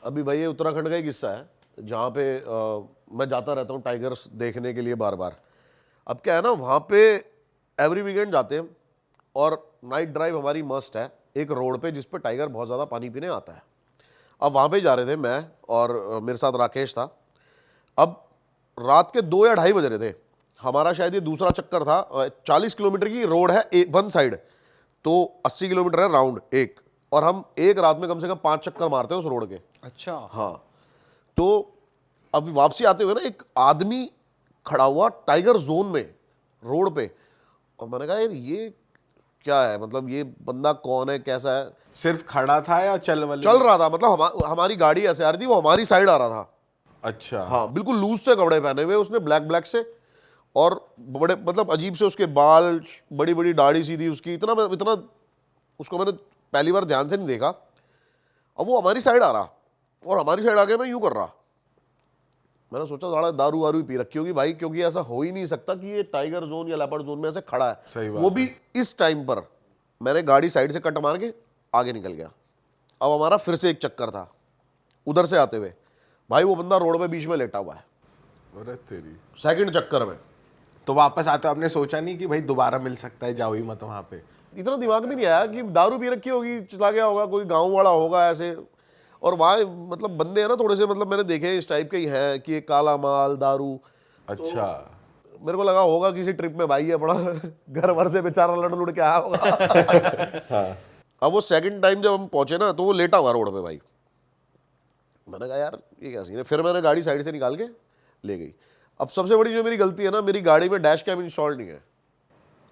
अभी भाई ये उत्तराखंड का ही किस्सा है जहाँ पे मैं जाता रहता हूँ टाइगर्स देखने के लिए बार बार। अब क्या है ना, वहाँ पे एवरी वीकेंड जाते हैं और नाइट ड्राइव हमारी मस्ट है एक रोड पे जिस पे टाइगर बहुत ज़्यादा पानी पीने आता है। अब वहाँ पे जा रहे थे मैं और मेरे साथ राकेश था। अब रात के 2 या 2:30 बज रहे थे। हमारा शायद ये दूसरा चक्कर था। 40 किलोमीटर की रोड है वन साइड, तो 80 किलोमीटर है राउंड एक, और हम एक रात में कम से कम 5 चक्कर मारते हैं उस रोड के। अच्छा। हाँ, तो अभी वापसी आते हुए ना एक आदमी खड़ा हुआ टाइगर जोन में रोड पे, और मैंने कहा यार ये क्या है, मतलब ये बंदा कौन है, कैसा है। सिर्फ खड़ा था या चल रहा था, मतलब हमारी गाड़ी ऐसे आ रही थी, वो हमारी साइड आ रहा था। अच्छा। हाँ, बिल्कुल लूज से कपड़े पहने हुए उसने, ब्लैक ब्लैक से, और बड़े मतलब अजीब से उसके बाल, बड़ी बड़ी दाढ़ी सी थी उसकी। इतना उसको मैंने पहली बार ध्यान से नहीं देखा। अब वो हमारी साइड आ रहा और हमारी साइड आके मैं यूं कर रहा। मैंने सोचा साला दारू वारू पी रखी होगी भाई, क्योंकि ऐसा हो ही नहीं सकता कि ये टाइगर जोन या लेपर्ड जोन में ऐसे खड़ा है। सही बात वो भी इस टाइम पर। मैंने गाड़ी साइड से कट मार के आगे निकल गया। अब हमारा फिर से एक चक्कर था उधर से आते हुए। भाई वो बंदा रोड पे बीच में लेटा हुआ है अरे तेरी। सेकंड चक्कर में। तो वापस आते आपने सोचा नहीं कि भाई दोबारा मिल सकता है, जाओ ही मत वहां पे? इतना दिमाग में नहीं आया कि दारू पी रखी होगी, चला गया होगा, कोई गांव वाला होगा ऐसे। और वहाँ मतलब बंदे हैं ना थोड़े से, मतलब मैंने देखे इस टाइप के ही हैं कि ये काला माल दारू। अच्छा। तो मेरे को लगा होगा किसी ट्रिप में भाई है बड़ा घर भर से बेचारा लड़ के आया होगा। अब वो सेकंड टाइम जब हम पहुंचे ना, तो वो लेटा हुआ रोड पे भाई। मैंने कहा यार ये क्या सीन है। फिर मैंने गाड़ी साइड से निकाल के ले गई। अब सबसे बड़ी जो मेरी गलती है ना, मेरी गाड़ी में डैश कैम इंस्टॉल नहीं है।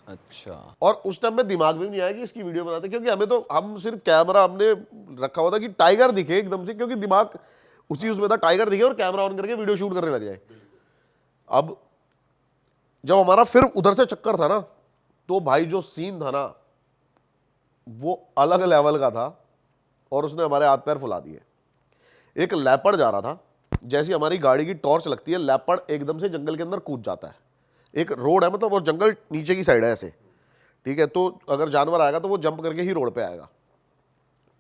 अच्छा। और उस टाइम में दिमाग में भी नहीं आया कि इसकी वीडियो बनाते, क्योंकि हम सिर्फ कैमरा हमने रखा हुआ था कि टाइगर दिखे एकदम से, क्योंकि दिमाग उसी उसमें था टाइगर दिखे और कैमरा ऑन करके वीडियो शूट करने लग जाए। अब जब हमारा फिर उधर से चक्कर था ना, तो भाई जो सीन था ना वो अलग लेवल का था, और उसने हमारे हाथ पैर फुला दिए। एक लेपर्ड जा रहा था, जैसी हमारी गाड़ी की टॉर्च लगती है लेपर्ड एकदम से जंगल के अंदर कूद जाता है। एक रोड है, मतलब, और जंगल नीचे की साइड है ऐसे, ठीक है। तो अगर जानवर आएगा तो वो जंप करके ही रोड पे आएगा।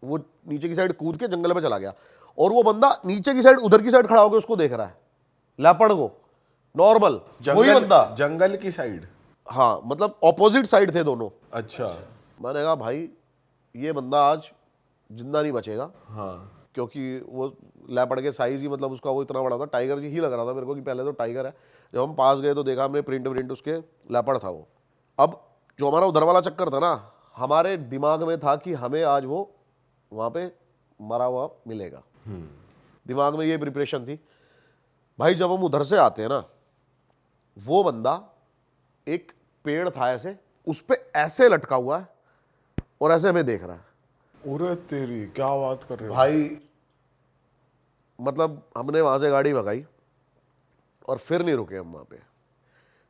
वो नीचे की साइड कूद के जंगल में चला गया, और वो बंदा नीचे की साइड उधर की साइड खड़ा होकर उसको देख रहा है, लेपर्ड को, नॉर्मल वही बंदा। जंगल की साइड? हाँ, मतलब ऑपोजिट साइड थे दोनों। अच्छा। मैंने कहा भाई ये बंदा आज जिंदा नहीं बचेगा। हाँ। क्योंकि वो लेपर्ड के साइज ही, मतलब उसका वो इतना बड़ा था, टाइगर ही लग रहा था मेरे को कि पहले तो टाइगर है। जब हम पास गए तो देखा हमने प्रिंट उसके, लेपर्ड था वो। अब जो हमारा उधर वाला चक्कर था ना, हमारे दिमाग में था कि हमें आज वो वहाँ पे मरा हुआ मिलेगा। दिमाग में ये प्रिपरेशन थी। भाई जब हम उधर से आते हैं ना, वो बंदा एक पेड़ था ऐसे, उस पे ऐसे लटका हुआ है और ऐसे हमें देख रहा है। अरे तेरी, क्या बात कर रहे हो भाई मतलब हमने वहां से गाड़ी भगाई और फिर नहीं रुके हम वहां पे।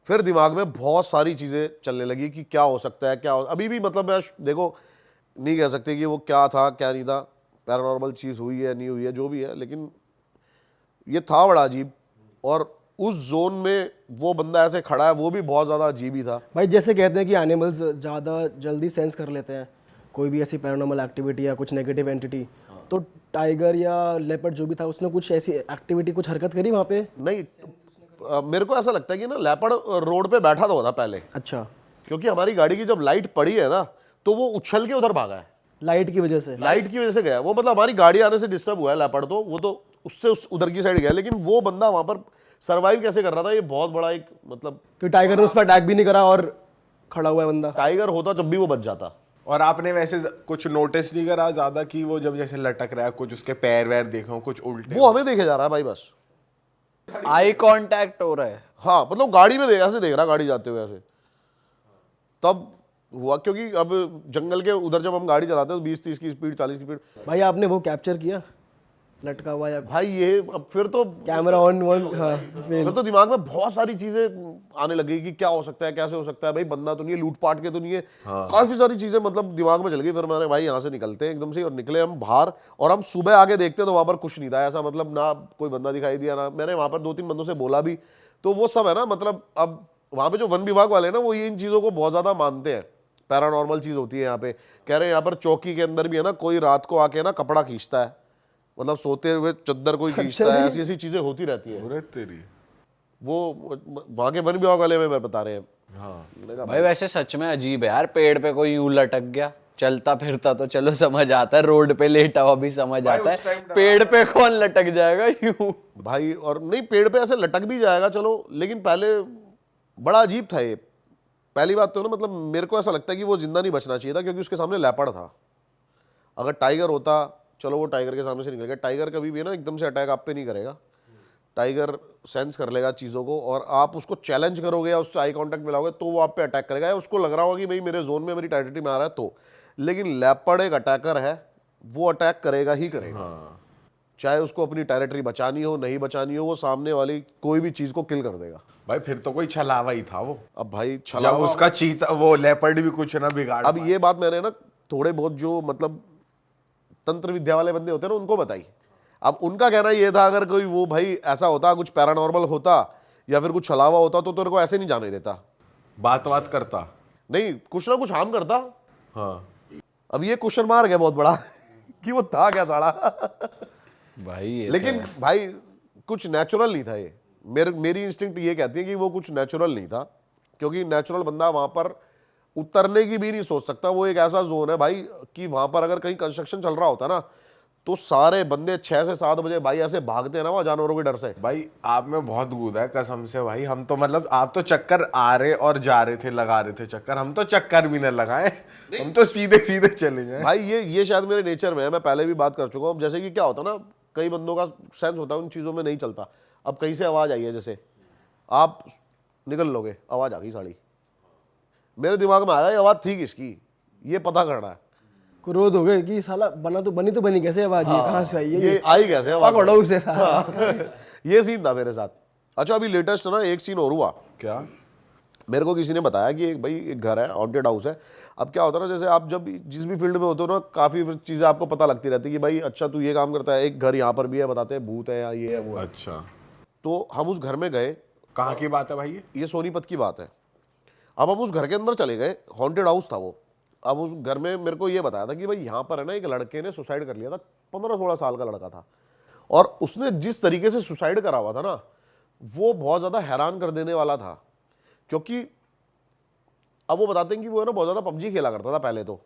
फिर दिमाग में बहुत सारी चीजें चलने लगी कि क्या हो सकता है, अभी भी, मतलब मैं देखो नहीं कह सकते कि वो क्या था क्या नहीं था, पैरानॉर्मल चीज हुई है नहीं हुई है जो भी है, लेकिन ये था बड़ा अजीब। और उस जोन में वो बंदा ऐसे खड़ा है, वो भी बहुत ज्यादा अजीब ही था भाई। जैसे कहते हैं कि एनिमल्स ज़्यादा जल्दी सेंस कर लेते हैं कोई भी ऐसी पैरानॉर्मल एक्टिविटी या कुछ नेगेटिव एंटिटी, तो टाइगर या लेपर्ड जो भी था उसने कुछ ऐसी एक्टिविटी, कुछ हरकत करी वहाँ पे? नहीं। मेरे को ऐसा लगता है कि ना लेपर्ड रोड पे बैठा था पहले। अच्छा। क्योंकि हमारी गाड़ी की जब लाइट पड़ी है ना, तो वो उछल के उधर भागा है। लाइट की वजह से? लाइट की वजह से गया वो, मतलब हमारी गाड़ी आने से डिस्टर्ब हुआ है लेपर्ड, तो वो तो उससे उधर की साइड गया। लेकिन वो बंदा वहां पर सरवाइव कैसे कर रहा था, ये बहुत बड़ा एक, मतलब कि टाइगर ने उस पर अटैक भी नहीं करा और खड़ा हुआ है बंदा। टाइगर होता जब भी वो बच जाता। और आपने वैसे कुछ नोटिस नहीं करा ज्यादा कि वो जब जैसे लटक रहा है, कुछ उसके पैर वैर देखो कुछ उल्टे? वो हमें देखे जा रहा है भाई बस। आई कांटेक्ट हो रहा है। हाँ, मतलब गाड़ी में ऐसे देख रहा, गाड़ी जाते हुए ऐसे। तब हुआ, क्योंकि अब जंगल के उधर जब हम गाड़ी चलाते हैं तो 20-30 की स्पीड, 40 की स्पीड। भाई आपने वो कैप्चर किया लटका हुआ या भाई ये अब फिर तो कैमरा ऑन वन? हाँ, फिर तो दिमाग में बहुत सारी चीजें आने लगी कि क्या हो सकता है, कैसे हो सकता है, भाई बंदा तो नहीं है, लूटपाट के तो नहीं है। काफी सारी चीजें मतलब दिमाग में चल गई। फिर मैंने भाई यहाँ से निकलते हैं एकदम से, और निकले हम बाहर, और हम सुबह आके देखते तो वहां पर कुछ नहीं था ऐसा, मतलब ना कोई बंदा दिखाई दिया ना। मैंने वहां पर 2-3 बंदों से बोला भी, तो वो सब है ना, मतलब अब वहां पे जो वन विभाग वाले हैं ना, वो ये इन चीजों को बहुत ज्यादा मानते हैं। पैरानॉर्मल चीज होती है यहाँ पे। कह रहे हैं यहाँ पर चौकी के अंदर भी है ना, कोई रात को आके ना कपड़ा खींचता है, मतलब सोते हुए चद्दर कोई खींचता है, ऐसी ऐसी चीजें होती रहती हैं। पूरे तेरी। वो वहां के वन विभाग वाले में बता रहे हैं। हाँ मैंने कहा, भाई वैसे सच में अजीब है यार, पेड़ पे कोई यूं लटक गया, चलता फिरता तो चलो समझ आता है, रोड पे लेटा हुआ भी समझ आता उस है, time पेड़ पे कौन लटक जाएगा यूं। भाई और नहीं, पेड़ पे ऐसे लटक भी जाएगा चलो, लेकिन पहले बड़ा अजीब था ये। पहली बात तो ना, मतलब मेरे को ऐसा लगता है कि वो जिंदा नहीं बचना चाहिए था, क्योंकि उसके सामने लेपर्ड था। अगर टाइगर होता, चलो वो टाइगर के सामने से निकल गया। टाइगर कभी भी ना एकदम से अटैक आप पे नहीं करेगा। टाइगर सेंस कर लेगा चीज़ों को, और आप उसको चैलेंज करोगे या उससे आई कांटेक्ट मिलाओगे तो वो आप पे अटैक करेगा, या उसको लग रहा होगा कि भाई मेरे जोन में, मेरी टेरिटरी में आ रहा है तो। लेकिन लेपर्ड एक अटैकर है, वो अटैक करेगा ही करेगा। हाँ चाहे उसको अपनी टेरिटरी बचानी हो नहीं बचानी हो, वो सामने वाली कोई भी चीज़ को किल कर देगा। भाई फिर तो कोई छलावा ही था वो। अब भाई जब छलावा, उसका चीता वो लेपर्ड भी कुछ ना बिगाड़ अब ये बात मैंने ना थोड़े बहुत जो मतलब तंत्र विद्या वाले बंदे होते हैं ना, उनको बताई। अब उनका कहना ये था, अगर कोई वो भाई ऐसा होता, कुछ पैरानॉर्मल होता या फिर कुछ छलावा होता तो तेरे को ऐसे नहीं जाने देता। बात करता। नहीं, कुछ ना कुछ हार्म करता। हाँ अब ये क्वेश्चन मार्क है बहुत बड़ा कि वो था क्या साड़ा। भाई ये लेकिन भाई कुछ नेचुरल नहीं था ये। मेरी इंस्टिंक्ट ये कहती है कि वो कुछ नेचुरल नहीं था, क्योंकि नेचुरल बंदा वहां पर उतरने की भी नहीं सोच सकता। वो एक ऐसा जोन है भाई कि वहां पर अगर कहीं कंस्ट्रक्शन चल रहा होता ना, तो सारे बंदे 6 से 7 बजे भाई ऐसे भागते हैं ना वहां जानवरों के डर से। भाई आप में बहुत गुद है कसम से भाई। हम तो मतलब आप तो चक्कर आ रहे और जा रहे थे, लगा रहे थे चक्कर, हम तो चक्कर भी न लगाए, हम तो सीधे सीधे चले जाए। भाई ये शायद मेरे नेचर में है, मैं पहले भी बात कर चुका हूँ। जैसे कि क्या होता ना, कई बंदों का सेंस होता है, उन चीज़ों में नहीं चलता। अब कहीं से आवाज़ आई है, जैसे आप निकल लोगे, आवाज़ आ गई साड़ी, मेरे दिमाग में आया ये आवाज़ थी किसकी, ये पता करना है। क्रोध हो गए कि साला बनी तो बनी कैसे आवाज, ये कहाँ से आई है, ये आई कैसे आवाज़? पकड़ो उसे साला। ये सीन था मेरे साथ। अच्छा, अभी लेटेस्ट ना एक सीन और हुआ। क्या? मेरे को किसी ने बताया कि एक भाई एक घर है, हॉन्टेड हाउस है। अब क्या होता है ना, जैसे आप जब जिस भी फील्ड में होते हो ना, काफ़ी चीज़ें आपको पता लगती रहती है कि भाई अच्छा तू ये काम करता है, एक घर यहाँ पर भी है, बताते हैं भूत है या ये है वो है। अच्छा, तो हम उस घर में गए। कहाँ की बात है भाई ये सोनीपत की बात है। अब हम उस घर के अंदर चले गए, हॉन्टेड हाउस था वो। अब उस घर में मेरे को ये बताया था कि भाई यहाँ पर है ना, एक लड़के ने सुसाइड कर लिया था, 15-16 साल का लड़का था, और उसने जिस तरीके से सुसाइड करा हुआ था ना, वो बहुत ज़्यादा हैरान कर देने वाला था। क्योंकि अब वो बताते हैं कि वो है ना बहुत ज़्यादा पबजी खेला करता था पहले, तो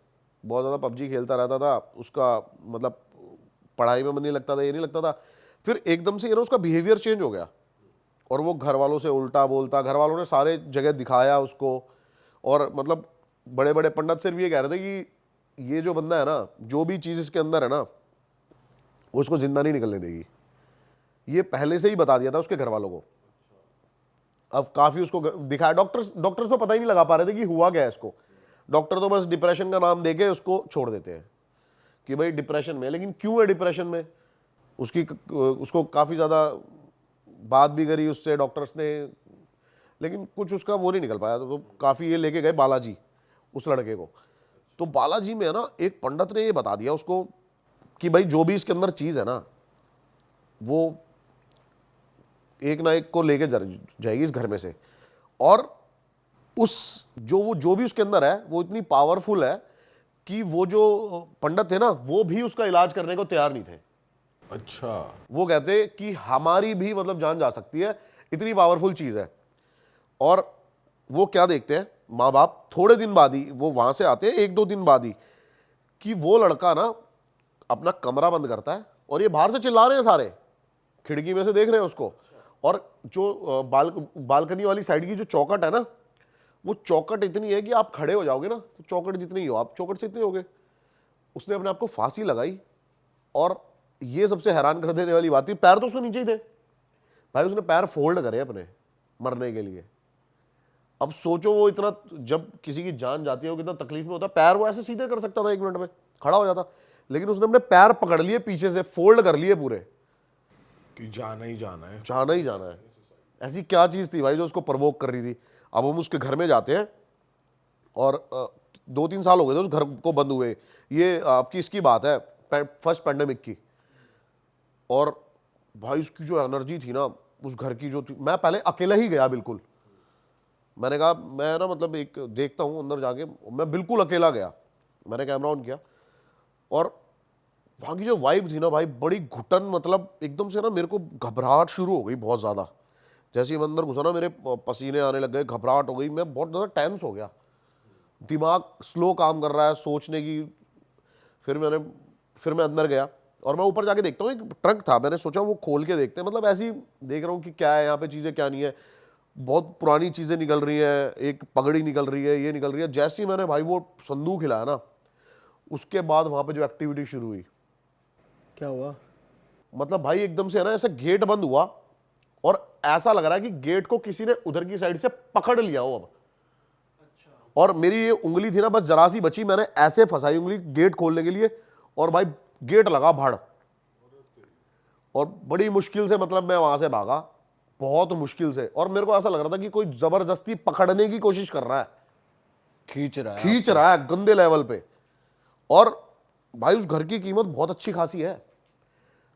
बहुत ज़्यादा पबजी खेलता रहता था, उसका मतलब पढ़ाई में मन नहीं लगता था, ये नहीं लगता था। फिर एकदम से ये ना उसका बिहेवियर चेंज हो गया, और वो घर वालों से उल्टा बोलता। घर वालों ने सारे जगह दिखाया उसको, और मतलब बड़े बड़े पंडित सिर्फ ये कह रहे थे कि ये जो बंदा है ना, जो भी चीज़ इसके अंदर है ना, वो उसको जिंदा नहीं निकलने देगी। ये पहले से ही बता दिया था उसके घर वालों को। अब काफ़ी उसको दिखाया, डॉक्टर्स तो पता ही नहीं लगा पा रहे थे कि हुआ क्या है इसको। डॉक्टर तो बस डिप्रेशन का नाम देके उसको छोड़ देते हैं कि भाई डिप्रेशन में है। लेकिन क्यों है डिप्रेशन में, उसको काफ़ी ज़्यादा बात भी करी उससे डॉक्टर्स ने, लेकिन कुछ उसका वो नहीं निकल पाया। तो काफ़ी ये लेके गए बालाजी उस लड़के को। तो बालाजी में है ना, एक पंडित ने ये बता दिया उसको कि भाई जो भी इसके अंदर चीज़ है ना, वो एक ना एक को लेके जाएगी इस घर में से। और उस जो भी उसके अंदर है, वो इतनी पावरफुल है कि वो जो पंडित थे ना, वो भी उसका इलाज करने को तैयार नहीं थे। अच्छा, वो कहते कि हमारी भी मतलब जान जा सकती है, इतनी पावरफुल चीज़ है। और वो क्या देखते हैं माँ बाप, थोड़े दिन बाद ही वो वहाँ से आते हैं, 1-2 दिन बाद ही, कि वो लड़का ना अपना कमरा बंद करता है, और ये बाहर से चिल्ला रहे हैं सारे, खिड़की में से देख रहे हैं उसको। और जो बालकनी वाली साइड की जो चौखट है ना, वो चौखट इतनी है कि आप खड़े हो जाओगे ना, तो चौखट जितनी ही हो, आप चौखट से इतने हो गए। उसने अपने आप को फांसी लगाई, और ये सबसे हैरान कर देने वाली बात थी, पैर तो उसके नीचे ही थे भाई, उसने पैर फोल्ड करे अपने मरने के लिए। अब सोचो वो इतना, जब किसी की जान जाती है वो कितना तकलीफ में होता है। पैर वो ऐसे सीधे कर सकता था, 1 मिनट में खड़ा हो जाता, लेकिन उसने अपने पैर पकड़ लिए पीछे से, फोल्ड कर लिए पूरे, कि जाना ही जाना है, जाना ही जाना है। ऐसी क्या चीज़ थी भाई जो उसको प्रवोक कर रही थी। अब हम उसके घर में जाते हैं, और 2-3 साल हो गए थे उस घर को बंद हुए। ये आपकी इसकी बात है, फर्स्ट पैंडेमिक की। और भाई उसकी जो एनर्जी थी ना उस घर की जो थी, मैं पहले अकेला ही गया बिल्कुल। मैंने कहा मैं ना मतलब एक देखता हूँ अंदर जाके, मैं बिल्कुल अकेला गया। मैंने कैमरा ऑन किया, और वहाँ की जो वाइब थी ना भाई, बड़ी घुटन, मतलब एकदम से ना मेरे को घबराहट शुरू हो गई बहुत ज़्यादा। जैसे ही मैं अंदर घुसा ना, मेरे पसीने आने लग गए, घबराहट हो गई, मैं बहुत ज़्यादा टेंस हो गया, दिमाग स्लो काम कर रहा है सोचने की। फिर मैं अंदर गया और मैं ऊपर जाके देखता हूँ, एक ट्रंक था, मैंने सोचा वो खोल के देखते हैं, मतलब ऐसे ही देख रहा हूँ कि क्या है यहाँ पे, चीज़ें क्या नहीं है। बहुत पुरानी चीज़ें निकल रही हैं, एक पगड़ी निकल रही है, ये निकल रही है। जैसे ही मैंने भाई वो संदूक हिलाया ना, उसके बाद वहाँ पे जो एक्टिविटी शुरू हुई, क्या हुआ? मतलब भाई एकदम से है ना, ऐसे गेट बंद हुआ और ऐसा लग रहा है कि गेट को किसी ने उधर की साइड से पकड़ लिया हो अब। और मेरी ये उंगली थी ना, बस जरा सी बची, मैंने ऐसे फंसाई उंगली गेट खोलने के लिए, और भाई गेट लगा भड़, और बड़ी मुश्किल से मतलब मैं वहां से भागा, बहुत मुश्किल से। और मेरे को ऐसा लग रहा था कि कोई जबरदस्ती पकड़ने की कोशिश कर रहा है, खींच रहा है गंदे लेवल पे। और भाई उस घर की कीमत बहुत अच्छी खासी है,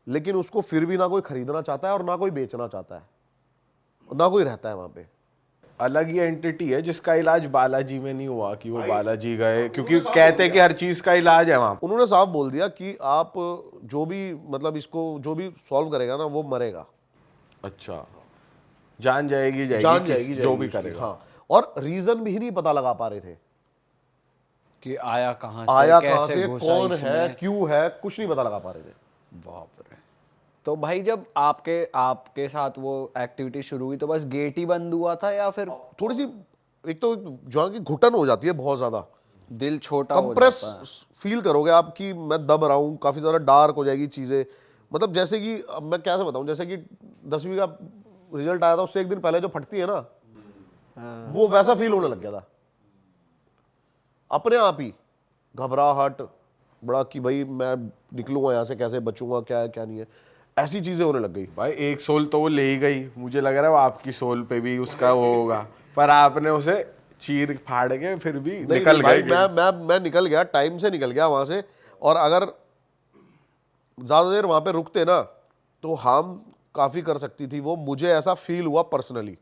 लेकिन उसको फिर भी ना कोई खरीदना चाहता है और ना कोई बेचना चाहता है, ना कोई रहता है वहां पे। अलग ही एंटिटी है जिसका इलाज बालाजी में नहीं हुआ कि वो बालाजी गए, क्योंकि कहते हैं कि हर चीज का इलाज है वहां। उन्होंने साफ बोल दिया कि आप जो भी मतलब इसको जो भी सॉल्व करेगा ना, वो मरेगा, अच्छा, जान जाएगी जान जाएगी जो भी उसकी। करेगा। हाँ, और रीजन भी नहीं पता लगा पा रहे थे, कि आया कहाँ से, कैसे घुसा कौन है, इसमें। क्यों है, कुछ नहीं पता लगा पा रहे थे। बाप रे। तो भाई जब आपके साथ वो एक्टिविटी शुरू हुई तो बस गेट ही बंद हुआ था या फिर थोड़ी सी, एक तो जो है कि घुटन हो जाती है बहुत ज्यादा, दिल छोटा हो कंप्रेस जाता है? फील करोगे आप कि मैं दब रहा हूँ, काफी ज्यादा डार्क हो जाएगी चीजें। मतलब जैसे कि अब मैं कैसे बताऊं, जैसे कि 10वीं का रिजल्ट आया था, उससे एक दिन पहले जो फटती है ना, वो वैसा फील होने लग गया था अपने आप ही। घबराहट बड़ा कि भाई मैं निकलूंगा यहाँ से कैसे, बचूंगा क्या है क्या नहीं है, ऐसी चीजें होने लग गई। भाई एक सोल तो वो ले ही गई, मुझे लग रहा है वो आपकी सोल पे भी उसका वो होगा, पर आपने उसे चीर फाड़ के फिर भी नहीं, निकल भाई गए। मैं निकल गया, टाइम से निकल गया वहां से। और अगर ज्यादा देर वहां पे रुकते ना, तो हम काफी कर सकती थी वो, मुझे ऐसा फील हुआ पर्सनली।